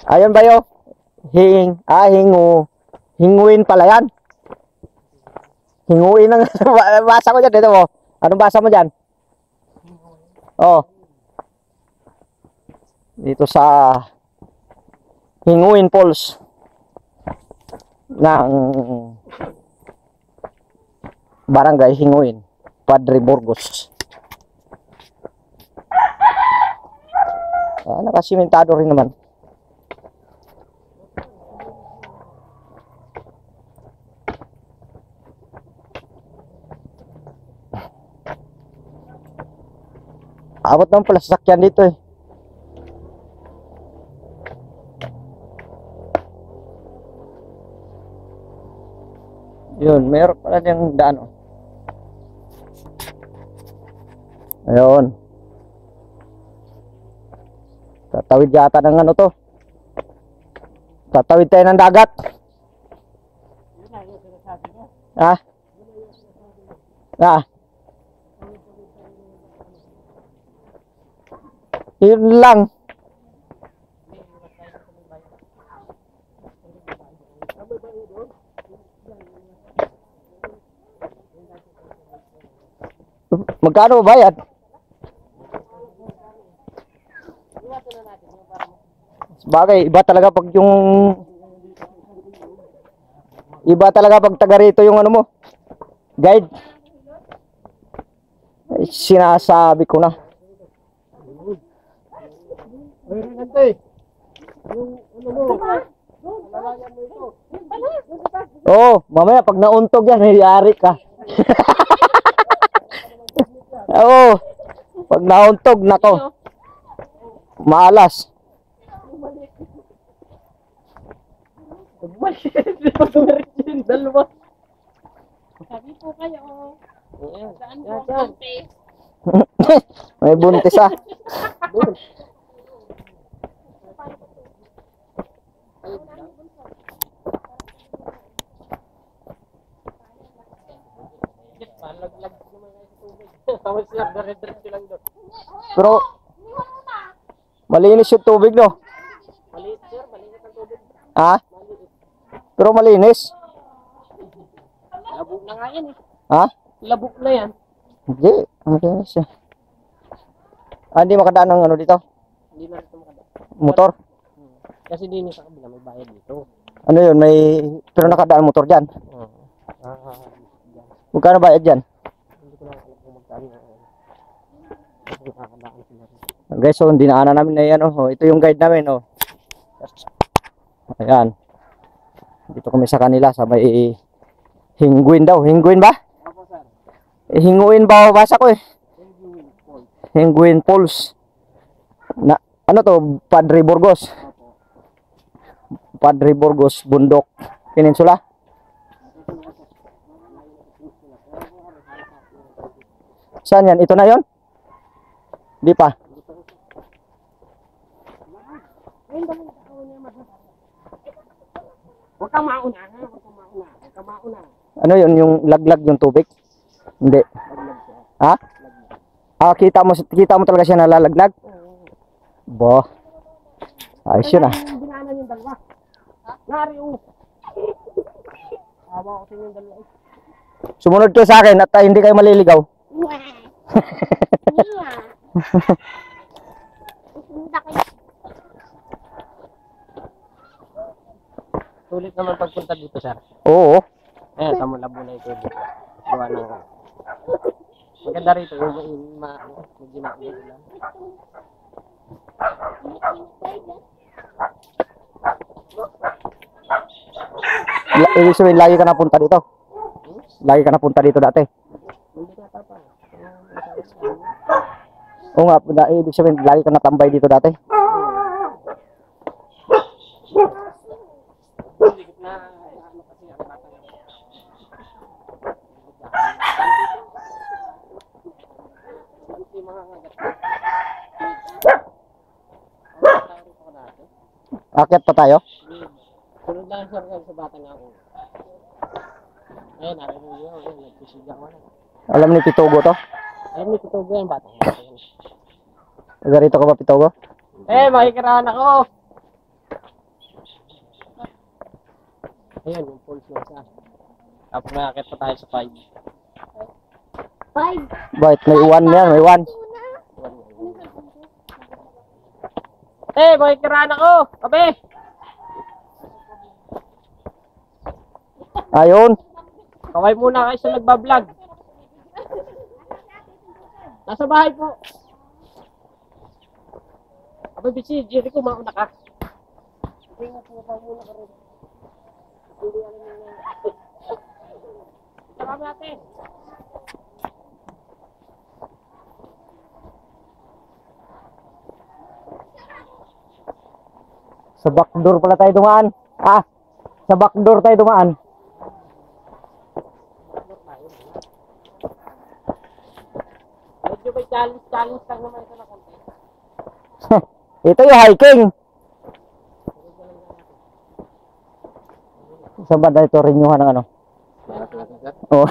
Ayun ba yun? Hinguin pala yan. Hinguin ang basa ko dyan. Dito mo. Anong basa mo dyan? Oh. Dito sa Hinguin Falls ng Barangay Hinguin, Padre Burgos. Nakasimentado rin naman. Abot naman pala sasakyan dito eh. Yun, meron pala yung daan oh. Ayun. Tatawid yata ng ano to. Tatawid tayo ng dagat. Ha? Ha? Yun lang. Magkano bayad? Bagay, iba talaga pag yung taga rito yung ano mo. Guide. Ay, sinasabi ko na. Oh, mamaya pag nauntog yan, mayari ka. Oo. Pag nauntog, nako. Maalas. Sabi po kayo, saan po buntis? May buntis ah. Pero malinis yung tubig no? Maliit sir, maliit ang tubig. Ha? Pero malinis. Labog na nga yan eh. Ha? Labog na yan. Hindi, malinis eh. Hindi makadaan ng ano dito? Hindi na ito makadaan. Motor? Kasi din sa kabila may bayad dito. Ano yun, pero nakadaan motor dyan? Magkano bayad dyan? Hindi ko lang alam kung magkano. Nakakadaan sila rin. Guys, so dinaanan namin na yan oh. Ito yung guide namin oh. Ayan. Dito kami sa kanila sa may Hinguin daw. Hinguin ba? Opo sir. Hinguin ba basa ko eh. Hinguin Falls. Na ano to? Padre Burgos. Padre Burgos Bundok Peninsula. Saan yan? Ito na yon? Di pa. Huwag kang mauna. Huwag kang mauna. Huwag kang mauna. Ano yun? Yung laglag yung tubig? Hindi. Ha? Kita mo talaga siya nalalaglag? Bo. Ayos yun ah. Dinaanan yung dalawa. Nari o. Awa ko sa yung dalawa. Sumunod kayo sa akin at hindi kayo maliligaw. Sulit naman pagpunta dito sir. Oo. Ayan, tamo labo na ito. Gawa ng maganda rito yung medyo mailan lang. Ibig sabihin, lagi ka napunta dito? Lagi ka napunta dito dati? Hindi na tapang. Oo nga, ibig sabihin, lagi ka natambay dito dati? Akit pa tayo? Sunod lang sir sa bata nga ako. Ayun, narinig yun. Ayun, nagpisigaw na. Alam ni Pitogo to? Alam ni Pitogo yan, bata nga. Garito ka ba, Pitogo? Makikirahan ako. Ayun, yung pulse na isa. Tapos nakakit pa tayo sa 5. Bakit may 1 yan, may 1. Boy, kiraan ako! Kabe! Ayun. Kaway muna kayo sa nagbablog. Nasa bahay po. Abay, bisi, Jericho, mauna ka. Sarap natin. Sa backdoor pala tayo dumaan. Sa backdoor tayo dumaan. Medyo may challenge lang naman ito na konti. Ito yung hiking. Sa banda ito rinyuhan ng ano. Oh.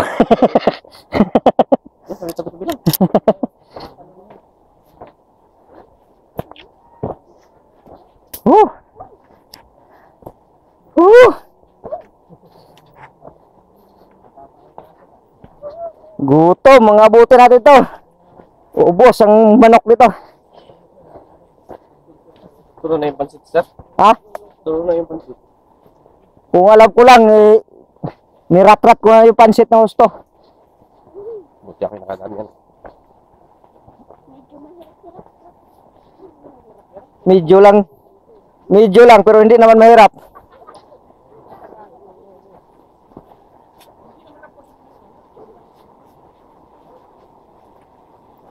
Gutom, mga buti natin to. Ubos ang manok dito. Turo na yung pansit, sir. Ha? Turo na yung pansit. Kung alam ko lang, nirap-rap ko na yung pansit na gusto. Buti ako yung nakadaan yan. Medyo lang, pero hindi naman mahirap.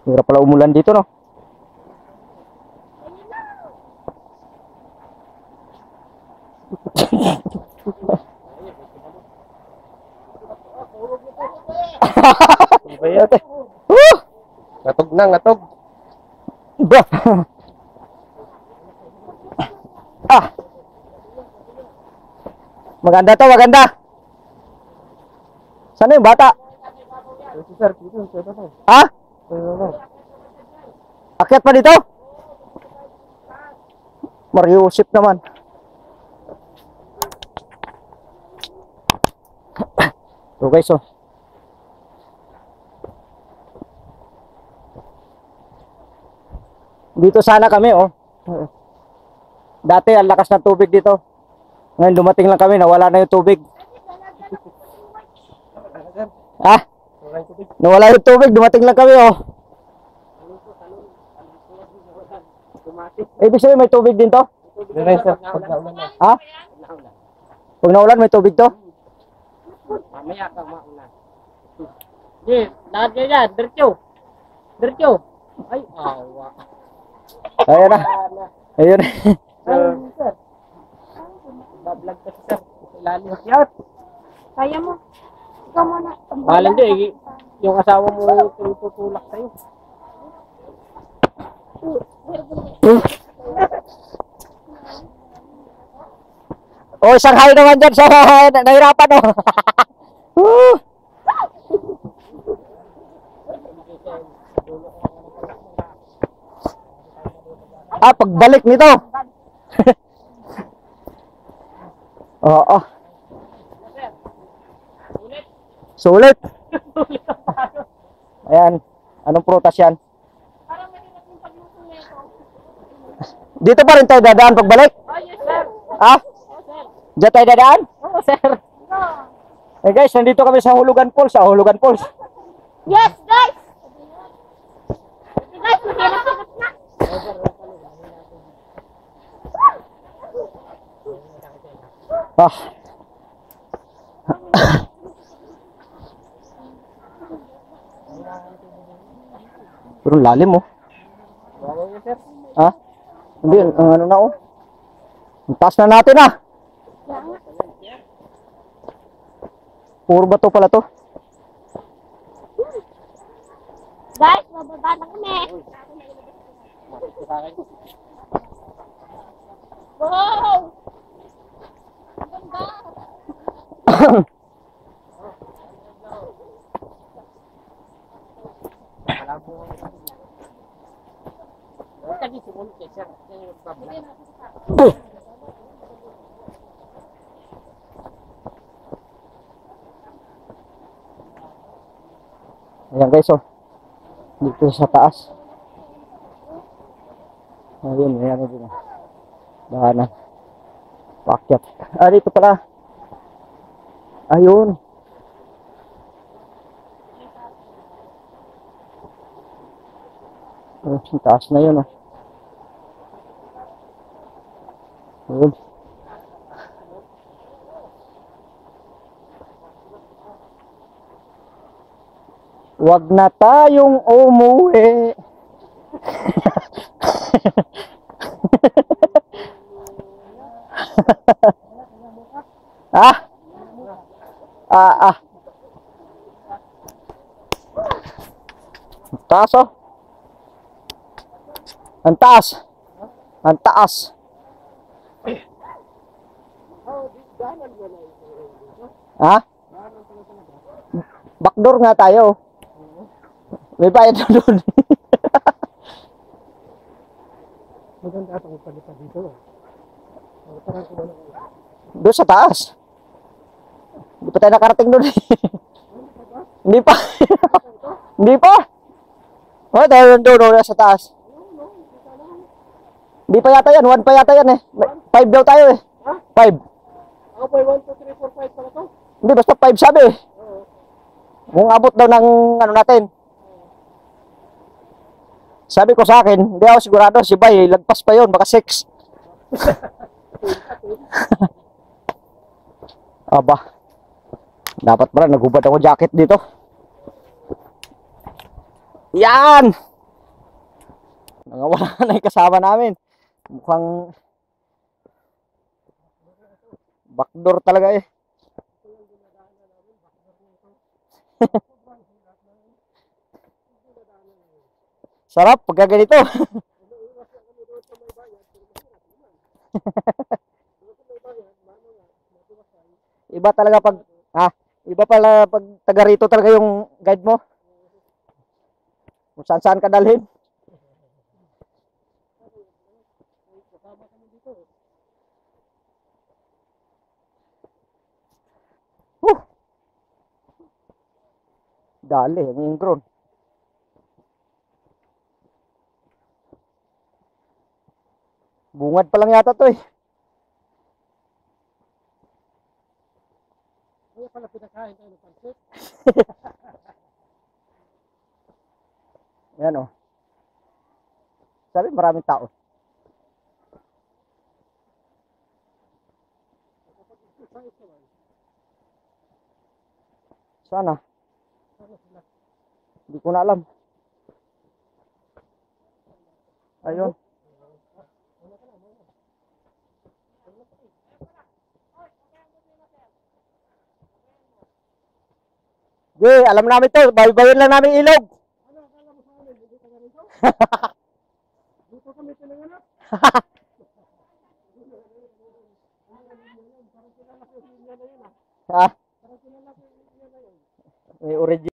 Hirap pala umulan dito, no? Ngatog na, ngatog. Bah! Maganda to, maganda. Sana yung bata? Sir, dito. Ha? Akyat pa dito? Mariusip naman. So guys, oh. Dito sana kami, oh. Dati ang lakas ng tubig dito. Ngayon dumating lang kami, nawala na yung tubig. Ha? Nawala yung tubig, dumating lang kami, oh. Ibig sabihin may tubig din to? Ha? Pag naulan may tubig to? Mamaya ka mauna. Hindi, lahat nyo yan. Diretso. Ay, awa. Ayun na. Ayun. Sir. Bablog ka sir. Ilalim. Yan. Kaya mo. Ikaw muna. Malang din, yung asawa mo tutulak sa'yo. Oh, isang hay naman dyan sa nahirapan, oh. Pagbalik nito. Oo. Sulit. Ayan. Anong prutas yan? Dito pa rin tayo dadaan pagbalik? Oh, yes, sir. Ha? Diyan tayo dadaan? Oo, sir. Eh guys, nandito kami sa Hulugan Falls. Hulugan Falls. Yes, guys! Guys, mahirap-hirap na. Pero lalim, oh. Ha? Hindi, ano na, oh. Ang taas na natin, ah. Puro bato pala to. Guys, mababa na kami. Wow! Ang ganda. Ayan guys, oh. Dito sa taas. Ayun, may ano din. Dahanan. Pakyat. Ah, dito pala. Ayun. Ang taas na yun, oh. Ayun. Wag na tayong umuwi. Ah? Ah. Ang taas, oh. Ang taas. Ang taas. Ha? Backdoor nga tayo. May bayad na doon. Maganda ata kung palitan dito. Parang kumano. Doon sa taas. Hindi pa tayo nakarating doon. Hindi pa. Hindi pa. Oh, tayo doon sa taas. Hindi pa yata yan. 1 pa yata yan eh. 5 daw tayo eh. 5. Ako po, 1, 2, 3, 4, 5 pala to. Hindi, basta 5 sabi eh. Kung abot daw ng ano natin. Sabi ko sa akin, hindi ako sigurado. Si Bay, lagpas pa yun. Baka 6. Aba. Dapat pala, naghubad ako jacket dito. Yan! Nangawala na yung kasama namin. Mukhang backdoor talaga eh. Sarap pagka ganito. Iba talaga pag iba pala pag taga rito talaga yung guide mo. Kung saan ka dalhin. Dali, ang ingron. Bungad pa lang yata to eh. Kaya pala pinakain tayo ng pansit. Yan oh. Sabi maraming tao. Sana. Hindi ko na alam. Ayun. Alam namin to. Bayan lang namin ilog. Dito kami pinanganak. Ha? May origin.